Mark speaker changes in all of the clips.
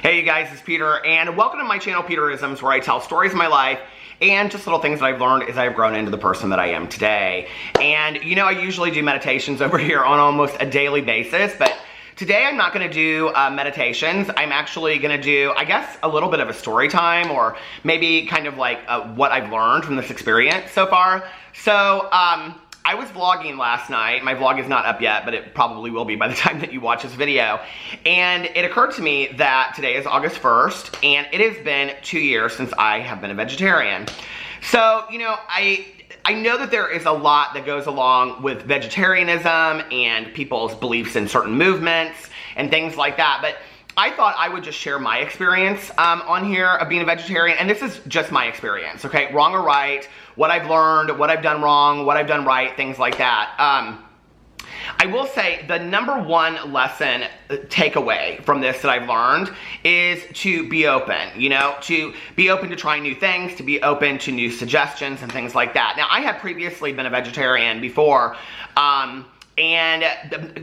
Speaker 1: Hey you guys, it's Peter, and welcome to my channel, Peterisms, where I tell stories of my life and just little things that I've learned as I've grown into the person that I am today. And you know, I usually do meditations over here on almost a daily basis, but today I'm not going to do meditations. I'm actually going to do, I guess, a little bit of a story time, or maybe kind of like what I've learned from this experience so far. So, I was vlogging last night. My vlog is not up yet, but it probably will be by the time that you watch this video. And it occurred to me that today is August 1st, and it has been 2 years since I have been a vegetarian. So, you know, I know that there is a lot that goes along with vegetarianism and people's beliefs in certain movements and things like that, but I thought I would just share my experience on here of being a vegetarian, and this is just my experience, okay? Wrong or right, what I've learned, what I've done wrong, what I've done right, things like that. I will say the number one lesson takeaway from this that I've learned is to be open, you know, to be open to trying new things, to be open to new suggestions and things like that. Now, I had previously been a vegetarian before, and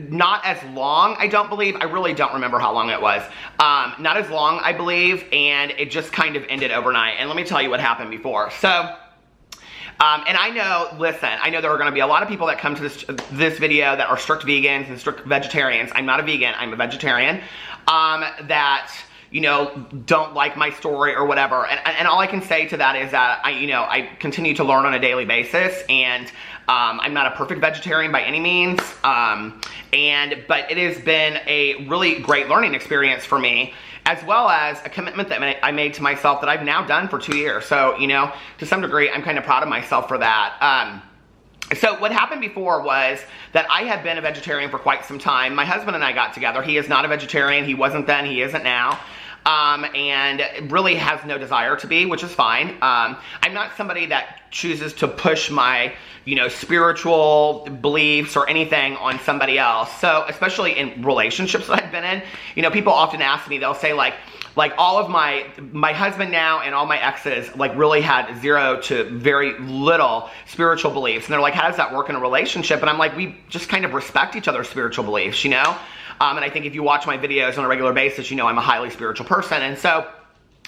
Speaker 1: not as long, I don't believe. I really don't remember how long it was. Not as long, I believe, and it just kind of ended overnight. And let me tell you what happened before. So, and I know, listen, I know there are going to be a lot of people that come to this video that are strict vegans and strict vegetarians. I'm not a vegan, I'm a vegetarian, that, you know, don't like my story or whatever. And all I can say to that is that I continue to learn on a daily basis, and I'm not a perfect vegetarian by any means, but it has been a really great learning experience for me, as well as a commitment that I made to myself that I've now done for 2 years. So, you know, to some degree, I'm kind of proud of myself for that. So what happened before was that I had been a vegetarian for quite some time. My husband and I got together. He is not a vegetarian. He wasn't then. He isn't now. And really has no desire to be, which is fine. I'm not somebody that chooses to push my, you know, spiritual beliefs or anything on somebody else. So, especially in relationships that I've been in, you know, people often ask me, they'll say like all of my husband now and all my exes, like, really had zero to very little spiritual beliefs. And they're like, how does that work in a relationship? And I'm like, we just kind of respect each other's spiritual beliefs, you know? And I think if you watch my videos on a regular basis, you know I'm a highly spiritual person. And so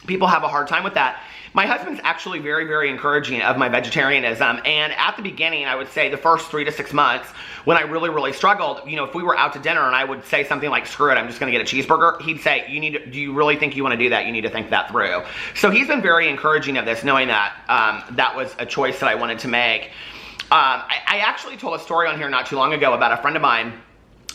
Speaker 1: people have a hard time with that. My husband's actually very, very encouraging of my vegetarianism. And at the beginning, I would say the first 3 to 6 months, when I really, really struggled, you know, if we were out to dinner and I would say something like, screw it, I'm just going to get a cheeseburger, he'd say, do you really think you want to do that? You need to think that through. So he's been very encouraging of this, knowing that that was a choice that I wanted to make. I actually told a story on here not too long ago about a friend of mine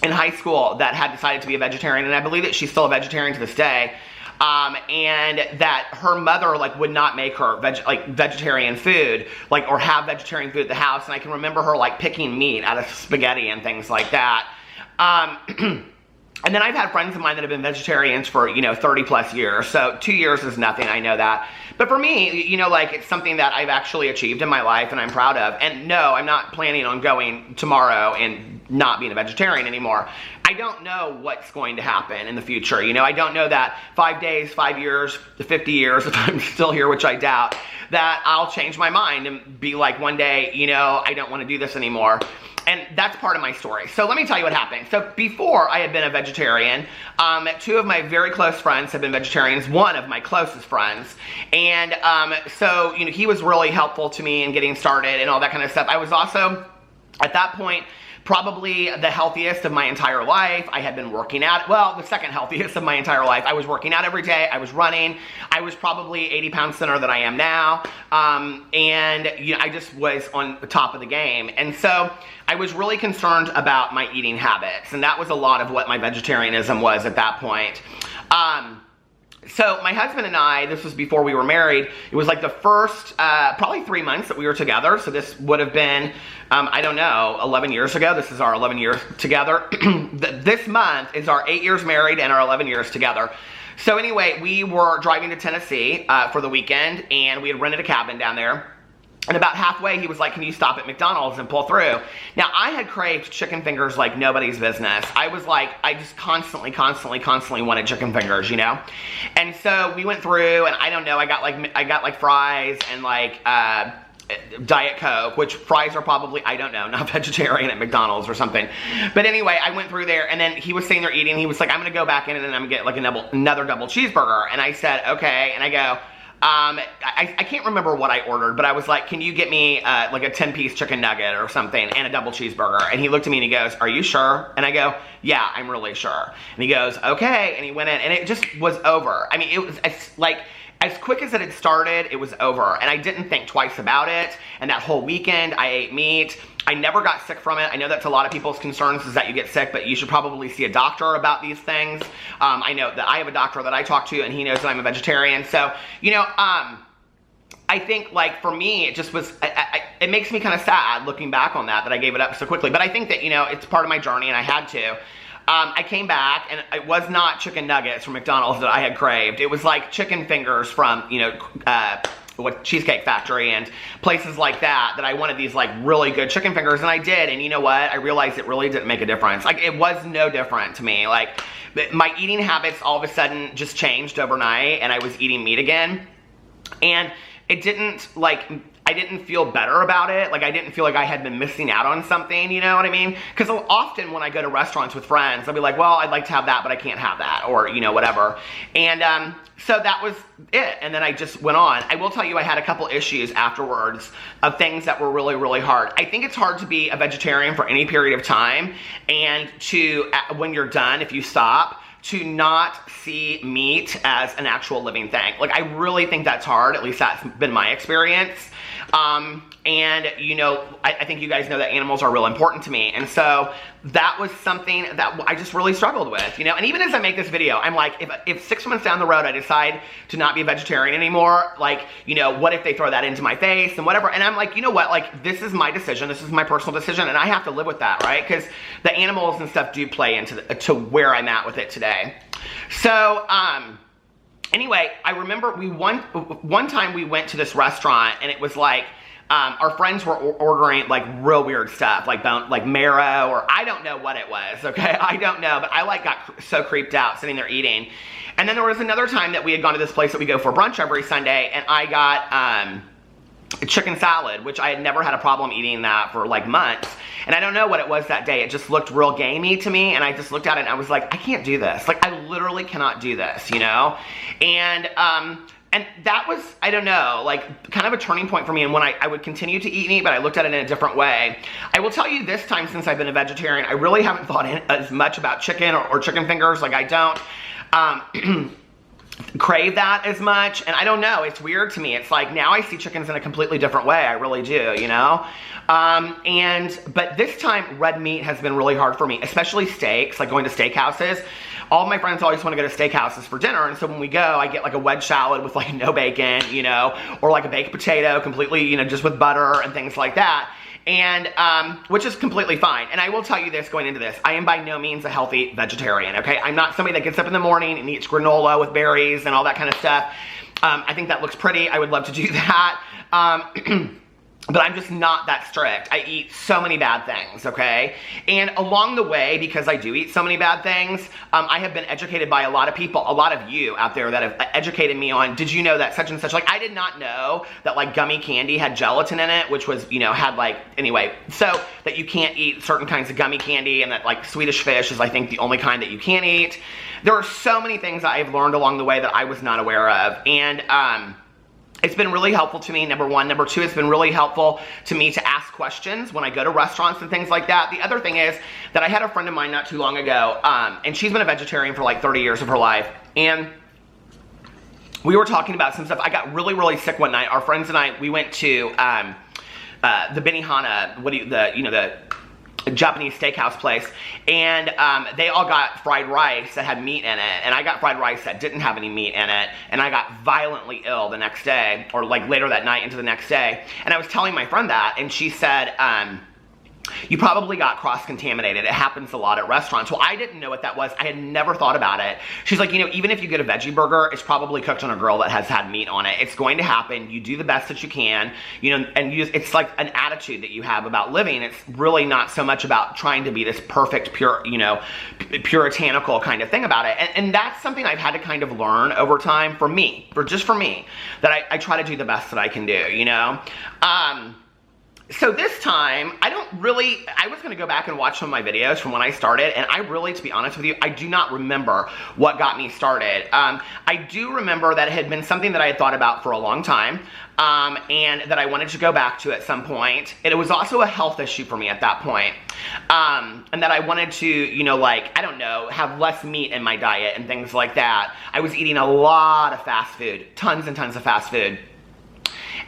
Speaker 1: in high school that had decided to be a vegetarian, and I believe that she's still a vegetarian to this day, and that her mother, like, would not make her vegetarian food, like, or have vegetarian food at the house. And I can remember her, like, picking meat out of spaghetti and things like that. And then I've had friends of mine that have been vegetarians for, you know, 30 plus years. So 2 years is nothing, I know that. But for me, you know, like, it's something that I've actually achieved in my life and I'm proud of. And no, I'm not planning on going tomorrow and not being a vegetarian anymore. I don't know what's going to happen in the future. You know, I don't know that 5 days, 5 years, 50 years, if I'm still here, which I doubt, that I'll change my mind and be like one day, you know, I don't want to do this anymore. And that's part of my story. So let me tell you what happened. So before I had been a vegetarian, 2 of my very close friends have been vegetarians, one of my closest friends. And so, you know, he was really helpful to me in getting started and all that kind of stuff. I was also, at that point, probably the healthiest of my entire life. I had been working out, well, the second healthiest of my entire life. I was working out every day. I was running. I was probably 80 pounds thinner than I am now. And you know, I just was on the top of the game. And so I was really concerned about my eating habits. And that was a lot of what my vegetarianism was at that point. So my husband and I, this was before we were married, it was like the first probably 3 months that we were together. So this would have been, I don't know, 11 years ago. This is our 11 years together. This month is our 8 years married and our 11 years together. So anyway, we were driving to Tennessee for the weekend, and we had rented a cabin down there. And about halfway, he was like, can you stop at McDonald's and pull through? Now, I had craved chicken fingers like nobody's business. I was like, I just constantly wanted chicken fingers, you know? And so we went through, and I don't know, I got like fries and like Diet Coke, which fries are probably, I don't know, not vegetarian at McDonald's or something. But anyway, I went through there, and then he was sitting there eating. He was like, I'm gonna go back in and I'm gonna get like another double cheeseburger. And I said, okay. And I go, I can't remember what I ordered, but I was like, can you get me like a 10-piece chicken nugget or something and a double cheeseburger? And he looked at me and he goes, are you sure? And I go, yeah, I'm really sure. And he goes, okay. And he went in, and it just was over. I mean, it was like, as quick as it had started, it was over. And I didn't think twice about it. And that whole weekend, I ate meat. I never got sick from it. I know that's a lot of people's concerns, is that you get sick, but you should probably see a doctor about these things. I know that I have a doctor that I talk to, and he knows that I'm a vegetarian. So, you know, I think, like, for me, it just was, it makes me kind of sad looking back on that I gave it up so quickly. But I think that, you know, it's part of my journey, and I had to. I came back, and it was not chicken nuggets from McDonald's that I had craved. It was like chicken fingers from, you know, Cheesecake Factory and places like that I wanted these like really good chicken fingers, and I did. And you know what? I realized it really didn't make a difference. Like, it was no different to me. Like, my eating habits all of a sudden just changed overnight, and I was eating meat again. And it didn't, like, I didn't feel better about it. Like, I didn't feel like I had been missing out on something, you know what I mean? Because often when I go to restaurants with friends, I'll be like, well, I'd like to have that, but I can't have that, or, you know, whatever. And so that was it. And then I just went on. I will tell you, I had a couple issues afterwards of things that were really, really hard. I think it's hard to be a vegetarian for any period of time, and to, when you're done, if you stop, to not see meat as an actual living thing. Like, I really think that's hard. At least that's been my experience. And, you know, I think you guys know that animals are real important to me. And so that was something that I just really struggled with, you know. And even as I make this video, I'm like, if 6 months down the road I decide to not be a vegetarian anymore, like, you know, what if they throw that into my face and whatever? And I'm like, you know what, like, this is my decision. This is my personal decision, and I have to live with that, right? Because the animals and stuff do play into to where I'm at with it today. So, anyway, I remember one time we went to this restaurant, and it was like, our friends were ordering like real weird stuff, like marrow, or I don't know what it was, okay? I don't know, but I like got so creeped out sitting there eating. And then there was another time that we had gone to this place that we go for brunch every Sunday, and I got chicken salad, which I had never had a problem eating that for like months. And I don't know what it was that day. It just looked real gamey to me, and I just looked at it and I was like, I can't do this. Like, I literally cannot do this, you know? And that was, I don't know, like, kind of a turning point for me, and when I would continue to eat meat, but I looked at it in a different way. I will tell you, this time since I've been a vegetarian, I really haven't thought as much about chicken or chicken fingers. Like, I don't crave that as much, and I don't know, it's weird to me. It's like, now I see chickens in a completely different way. I really do, you know? But this time, red meat has been really hard for me, especially steaks, like going to steakhouses. All of my friends always want to go to steakhouses for dinner, and so when we go, I get like a wedge salad with like no bacon, you know, or like a baked potato completely, you know, just with butter and things like that. And, which is completely fine. And I will tell you this going into this, I am by no means a healthy vegetarian, okay? I'm not somebody that gets up in the morning and eats granola with berries and all that kind of stuff. I think that looks pretty. I would love to do that. But I'm just not that strict. I eat so many bad things, okay? And along the way, because I do eat so many bad things, I have been educated by a lot of people, a lot of you out there that have educated me on, did you know that such and such? Like, I did not know that, like, gummy candy had gelatin in it, which was, you know, had, like, anyway, so that you can't eat certain kinds of gummy candy, and that, like, Swedish fish is, I think, the only kind that you can't eat. There are so many things that I've learned along the way that I was not aware of, and, it's been really helpful to me, number one. Number two, it's been really helpful to me to ask questions when I go to restaurants and things like that. The other thing is that I had a friend of mine not too long ago, and she's been a vegetarian for like 30 years of her life, and we were talking about some stuff. I got really, really sick one night. Our friends and I, we went to the Benihana, the Japanese steakhouse place, and they all got fried rice that had meat in it, and I got fried rice that didn't have any meat in it, and I got violently ill the next day, or like later that night into the next day. And I was telling my friend that, and she said, you probably got cross-contaminated. It happens a lot at restaurants. Well, I didn't know what that was. I had never thought about it. She's like, you know, even if you get a veggie burger, it's probably cooked on a grill that has had meat on it. It's going to happen. You do the best that you can, you know, and it's like an attitude that you have about living. It's really not so much about trying to be this perfect, pure, you know, puritanical kind of thing about it. And that's something I've had to kind of learn over time for me, just for me, that I try to do the best that I can do, you know? So this time, I was gonna go back and watch some of my videos from when I started, and I really, to be honest with you, I do not remember what got me started. I do remember that it had been something that I had thought about for a long time, and that I wanted to go back to at some point. And it was also a health issue for me at that point. And that I wanted to, you know, like, I don't know, have less meat in my diet and things like that. I was eating a lot of fast food, tons and tons of fast food.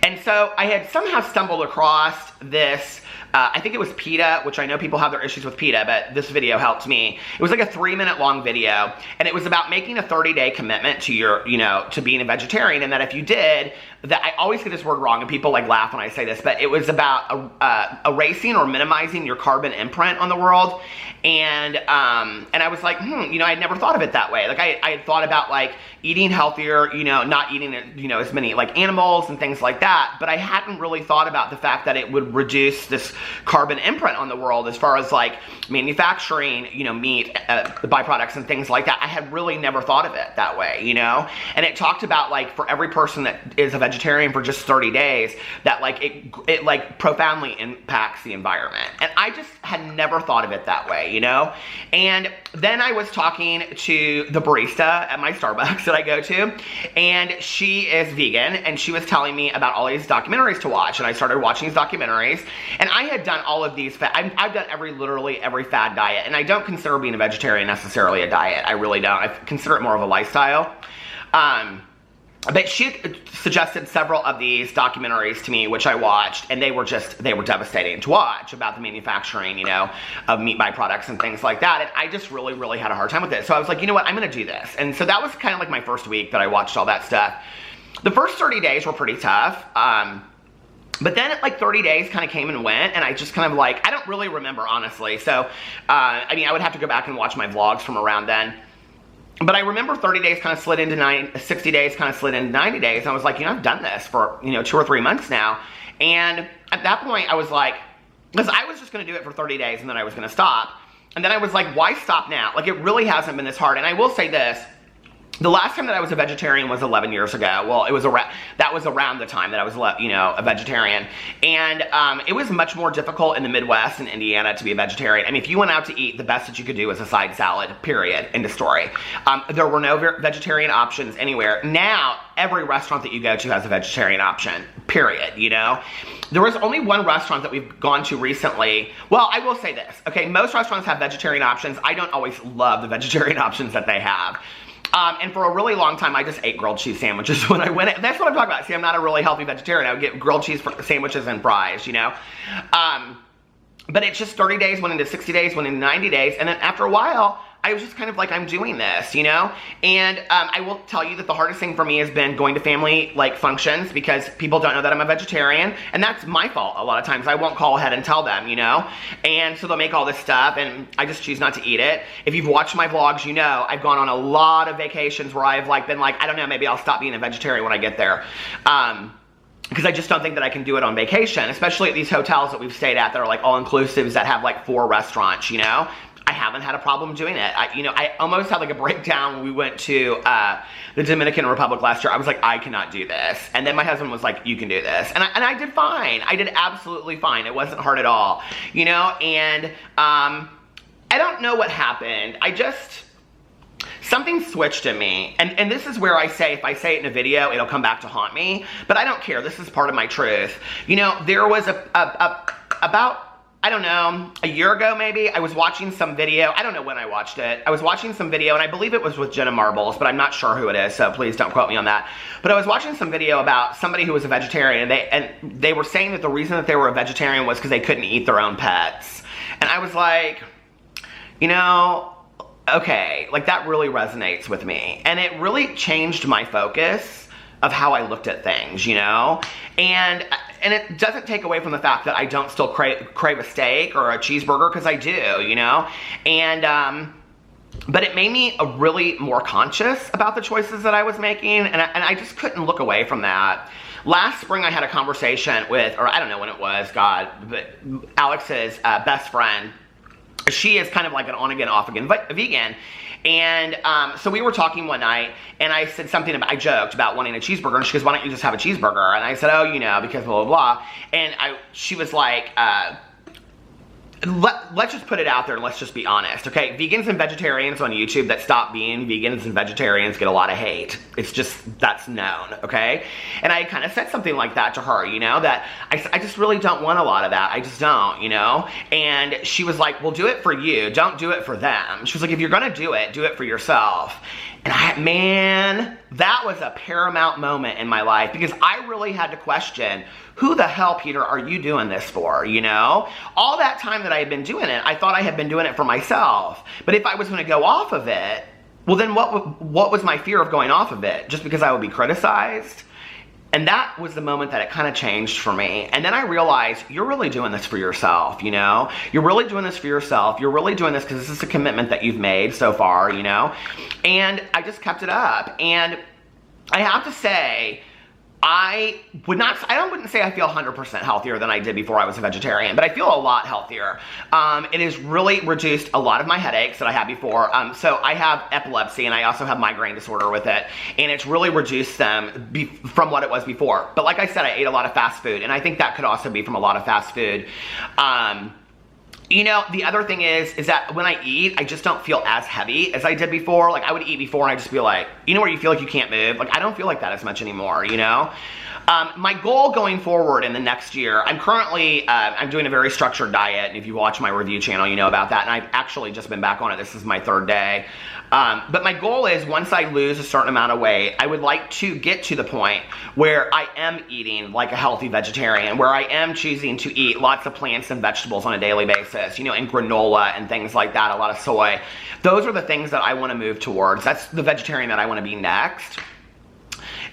Speaker 1: And so I had somehow stumbled across this, I think it was PETA, which I know people have their issues with PETA, but this video helped me. It was like a 3-minute long video, and it was about making a 30-day commitment to your, you know, to being a vegetarian, and that if you did, that I always get this word wrong, and people like laugh when I say this, but it was about erasing or minimizing your carbon imprint on the world. And I was like, you know, I'd never thought of it that way. Like I had thought about like eating healthier, you know, not eating, you know, as many like animals and things like that. But I hadn't really thought about the fact that it would reduce this carbon imprint on the world as far as like manufacturing, you know, meat, the byproducts and things like that. I had really never thought of it that way, you know? And it talked about like for every person that is a vegetarian for just 30 days, that like it like profoundly impacts the environment. And I just had never thought of it that way, you know? And then I was talking to the barista at my Starbucks that I go to, and she is vegan, and she was telling me about all these documentaries to watch, and I started watching these documentaries, and I had done all of these, I've done literally every fad diet, and I don't consider being a vegetarian necessarily a diet. I really don't. I consider it more of a lifestyle. But she suggested several of these documentaries to me, which I watched, and they were devastating to watch about the manufacturing, you know, of meat byproducts and things like that. And I just really, really had a hard time with it. So I was like, you know what, I'm gonna do this. And so that was kind of like my first week that I watched all that stuff. The first 30 days were pretty tough. But then like 30 days kind of came and went, and I just kind of like, I don't really remember, honestly. So, I mean, I would have to go back and watch my vlogs from around then. But I remember 30 days kind of slid into 60 days kind of slid into 90 days. And I was like, you know, I've done this for, you know, 2 or 3 months now. And at that point I was like, because I was just going to do it for 30 days and then I was going to stop. And then I was like, why stop now? Like, it really hasn't been this hard. And I will say this. The last time that I was a vegetarian was 11 years ago. Well, that was around the time that I was, you know, a vegetarian. And it was much more difficult in the Midwest and Indiana to be a vegetarian. I mean, if you went out to eat, the best that you could do was a side salad, period, end of story. There were no vegetarian options anywhere. Now, every restaurant that you go to has a vegetarian option, period, you know? There was only one restaurant that we've gone to recently. Well, I will say this, okay? Most restaurants have vegetarian options. I don't always love the vegetarian options that they have. And for a really long time, I just ate grilled cheese sandwiches when I went in. That's what I'm talking about. See, I'm not a really healthy vegetarian. I would get grilled cheese sandwiches and fries, you know? But it's just 30 days, went into 60 days, went into 90 days. And then after a while, I was just kind of like, I'm doing this, you know? And I will tell you that the hardest thing for me has been going to family like functions, because people don't know that I'm a vegetarian, and that's my fault a lot of times. I won't call ahead and tell them, you know? And so they'll make all this stuff, and I just choose not to eat it. If you've watched my vlogs, you know I've gone on a lot of vacations where I've like been like, I don't know, maybe I'll stop being a vegetarian when I get there. Because I just don't think that I can do it on vacation, especially at these hotels that we've stayed at that are like all-inclusives that have like 4 restaurants, you know? I haven't had a problem doing it. I almost had like a breakdown when we went to the Dominican Republic last year. I was like, I cannot do this. And then my husband was like, you can do this. And I did fine. I did absolutely fine. It wasn't hard at all, you know? And I don't know what happened. Something switched in me. And this is where I say, if I say it in a video, it'll come back to haunt me. But I don't care. This is part of my truth. You know, there was about, I don't know, a year ago maybe, I was watching some video. I don't know when I watched it. I was watching some video, and I believe it was with Jenna Marbles, but I'm not sure who it is, so please don't quote me on that. But I was watching some video about somebody who was a vegetarian, and they were saying that the reason that they were a vegetarian was because they couldn't eat their own pets. And I was like, you know, okay, like that really resonates with me. And it really changed my focus of how I looked at things, you know? And and it doesn't take away from the fact that I don't still crave a steak or a cheeseburger, because I do, you know? And, but it made me really more conscious about the choices that I was making, and I just couldn't look away from that. Last spring, I had a conversation with, or I don't know when it was, God, but Alex's best friend. She is kind of like an on-again, off-again vegan. And so we were talking one night, and I said something about, I joked about wanting a cheeseburger, and she goes, why don't you just have a cheeseburger? And I said, oh, you know, because blah, blah, blah. And she was like, let's just put it out there and let's just be honest, okay? Vegans and vegetarians on YouTube that stop being vegans and vegetarians get a lot of hate. It's just, that's known, okay? And I kind of said something like that to her, you know, that I just really don't want a lot of that. I just don't, you know? And she was like, well, do it for you. Don't do it for them. She was like, if you're gonna do it for yourself. And man, that was a paramount moment in my life, because I really had to question, who the hell, Peter, are you doing this for, you know? All that time that I had been doing it, I thought I had been doing it for myself. But if I was gonna go off of it, well then what was my fear of going off of it? Just because I would be criticized? And that was the moment that it kind of changed for me. And then I realized, you're really doing this for yourself, you know? You're really doing this for yourself. You're really doing this because this is a commitment that you've made so far, you know? And I just kept it up. And I have to say, I wouldn't say I feel 100% healthier than I did before I was a vegetarian, but I feel a lot healthier. It has really reduced a lot of my headaches that I had before. So I have epilepsy, and I also have migraine disorder with it, and it's really reduced them from what it was before. But like I said, I ate a lot of fast food, and I think that could also be from a lot of fast food. You know, the other thing is that when I eat, I just don't feel as heavy as I did before. Like, I would eat before and I'd just be like, you know where you feel like you can't move? Like, I don't feel like that as much anymore, you know? My goal going forward in the next year, I'm currently, I'm doing a very structured diet, and if you watch my review channel, you know about that, and I've actually just been back on it. This is my 3rd day. But my goal is, once I lose a certain amount of weight, I would like to get to the point where I am eating like a healthy vegetarian, where I am choosing to eat lots of plants and vegetables on a daily basis, you know, and granola and things like that, a lot of soy. Those are the things that I want to move towards. That's the vegetarian that I want to be next.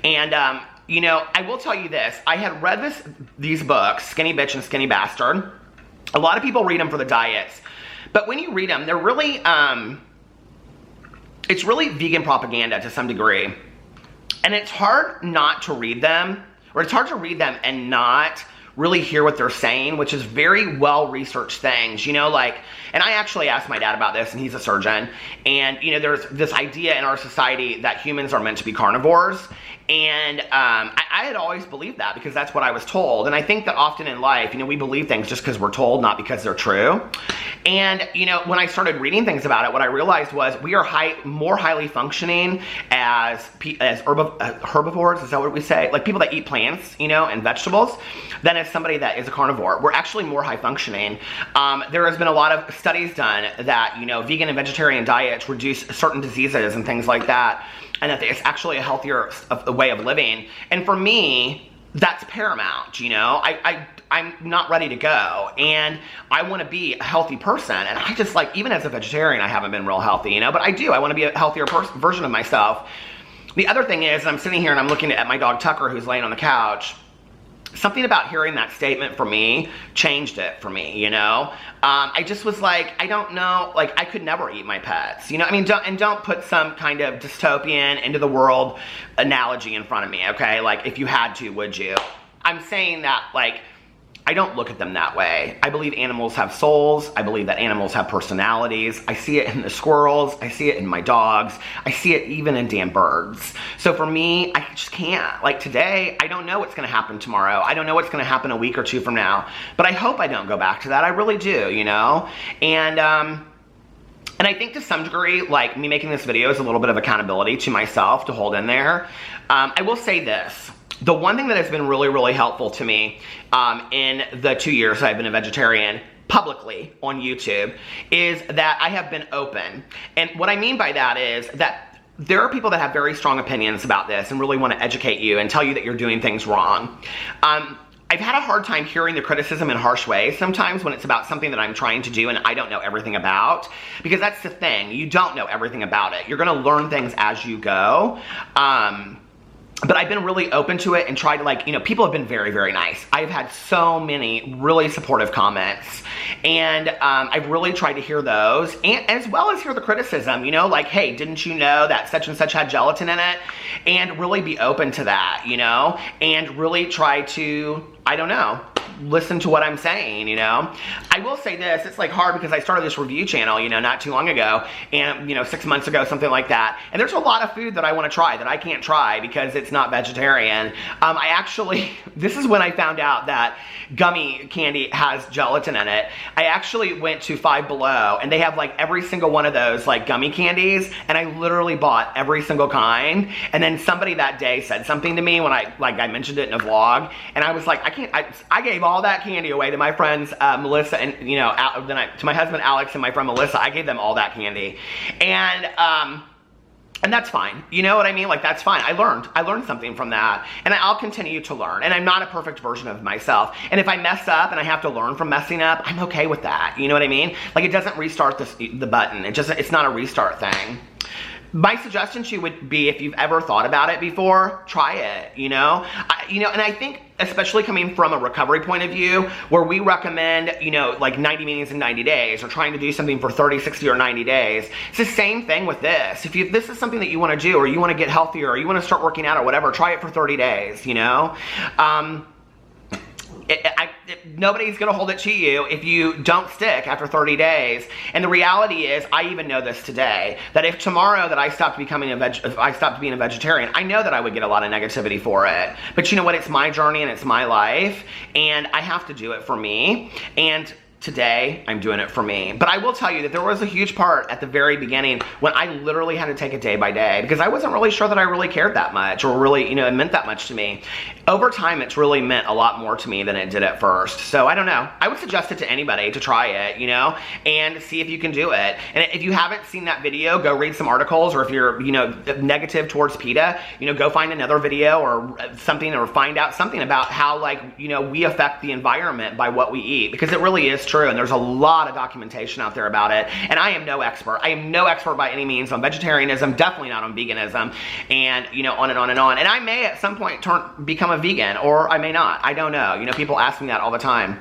Speaker 1: And, you know, I will tell you this. I had read these books, Skinny Bitch and Skinny Bastard. A lot of people read them for the diets. But when you read them, they're really, it's really vegan propaganda to some degree. And it's hard not to read them, or it's hard to read them and not really hear what they're saying, which is very well-researched things, you know, like, and I actually asked my dad about this, and he's a surgeon, and, you know, there's this idea in our society that humans are meant to be carnivores, and I had always believed that because that's what I was told, and I think that often in life, you know, we believe things just because we're told, not because they're true. And, you know, when I started reading things about it, what I realized was we are more highly functioning as herbivores, is that what we say? Like people that eat plants, you know, and vegetables, than as somebody that is a carnivore. We're actually more high functioning. There has been a lot of studies done that, you know, vegan and vegetarian diets reduce certain diseases and things like that, and that it's actually a healthier way of living. And for me, that's paramount, you know? I'm not ready to go, and I want to be a healthy person, and I just, like, even as a vegetarian, I haven't been real healthy, you know? But I do. I want to be a healthier version of myself. The other thing is, I'm sitting here and I'm looking at my dog Tucker, who's laying on the couch. Something about hearing that statement for me changed it for me, you know? I just was like, I don't know, like, I could never eat my pets, you know? I mean, don't put some kind of dystopian, end of the world analogy in front of me, okay? Like, if you had to, would you? I'm saying that, like, I don't look at them that way. I believe animals have souls. I believe that animals have personalities. I see it in the squirrels. I see it in my dogs. I see it even in damn birds. So for me, I just can't. Like today, I don't know what's going to happen tomorrow. I don't know what's going to happen a week or two from now. But I hope I don't go back to that. I really do, you know? And I think to some degree, like me making this video is a little bit of accountability to myself to hold in there. I will say this. The one thing that has been really, really helpful to me in the 2 years I've been a vegetarian publicly on YouTube is that I have been open. And what I mean by that is that there are people that have very strong opinions about this and really want to educate you and tell you that you're doing things wrong. I've had a hard time hearing the criticism in harsh ways sometimes when it's about something that I'm trying to do and I don't know everything about, because that's the thing. You don't know everything about it. You're going to learn things as you go. but I've been really open to it and tried to, like, you know, people have been very, very nice. I've had so many really supportive comments, and I've really tried to hear those, and as well as hear the criticism, you know, like, hey, didn't you know that such and such had gelatin in it? And really be open to that, you know, and really try to, I don't know, listen to what I'm saying, you know. I will say this, it's like hard because I started this review channel, you know, not too long ago, and, you know, 6 months ago, something like that, and there's a lot of food that I want to try that I can't try because it's not vegetarian. I actually, this is when I found out that gummy candy has gelatin in it. I actually went to Five Below, and they have like every single one of those like gummy candies, and I literally bought every single kind, and then somebody that day said something to me when I mentioned it in a vlog, and I was like, I gave all that candy away to my friends Melissa and, you know, to my husband Alex and my friend Melissa. I gave them all that candy, and that's fine. You know what I mean? Like, that's fine. I learned something from that, and I'll continue to learn, and I'm not a perfect version of myself, and if I mess up and I have to learn from messing up, I'm okay with that. You know what I mean? Like, it doesn't restart the button. It's not a restart thing. My suggestion to you would be, if you've ever thought about it before, try it, you know? And I think, especially coming from a recovery point of view, where we recommend, you know, like 90 meetings in 90 days, or trying to do something for 30, 60, or 90 days, it's the same thing with this. If this is something that you want to do, or you want to get healthier, or you want to start working out or whatever, try it for 30 days, you know? Nobody's gonna hold it to you if you don't stick after 30 days. And the reality is, I even know this today, that if tomorrow that I stopped being a vegetarian, I know that I would get a lot of negativity for it. But you know what? It's my journey and it's my life, and I have to do it for me. And today, I'm doing it for me. But I will tell you that there was a huge part at the very beginning when I literally had to take it day by day, because I wasn't really sure that I really cared that much, or really, you know, it meant that much to me. Over time, it's really meant a lot more to me than it did at first. So I don't know. I would suggest it to anybody to try it, you know, and see if you can do it. And if you haven't seen that video, go read some articles, or if you're, you know, negative towards PETA, you know, go find another video or something, or find out something about how, like, you know, we affect the environment by what we eat, because it really is true, and there's a lot of documentation out there about it. And I am no expert. I am no expert by any means on vegetarianism, definitely not on veganism, and, you know, on and on and on. And I may at some point become a vegan, or I may not. I don't know. You know, people ask me that all the time.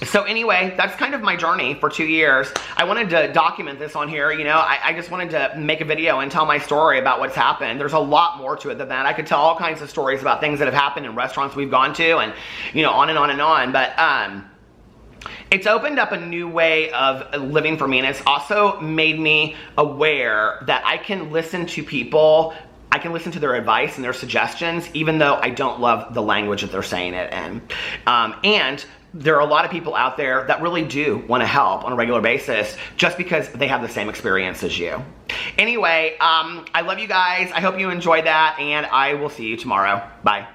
Speaker 1: So anyway, that's kind of my journey for 2 years. I wanted to document this on here, you know. I just wanted to make a video and tell my story about what's happened. There's a lot more to it than that. I could tell all kinds of stories about things that have happened in restaurants we've gone to, and, you know, on and on and on. But it's opened up a new way of living for me, and it's also made me aware that I can listen to people. I can listen to their advice and their suggestions, even though I don't love the language that they're saying it in. And there are a lot of people out there that really do want to help on a regular basis, just because they have the same experience as you. Anyway, I love you guys. I hope you enjoyed that, and I will see you tomorrow. Bye.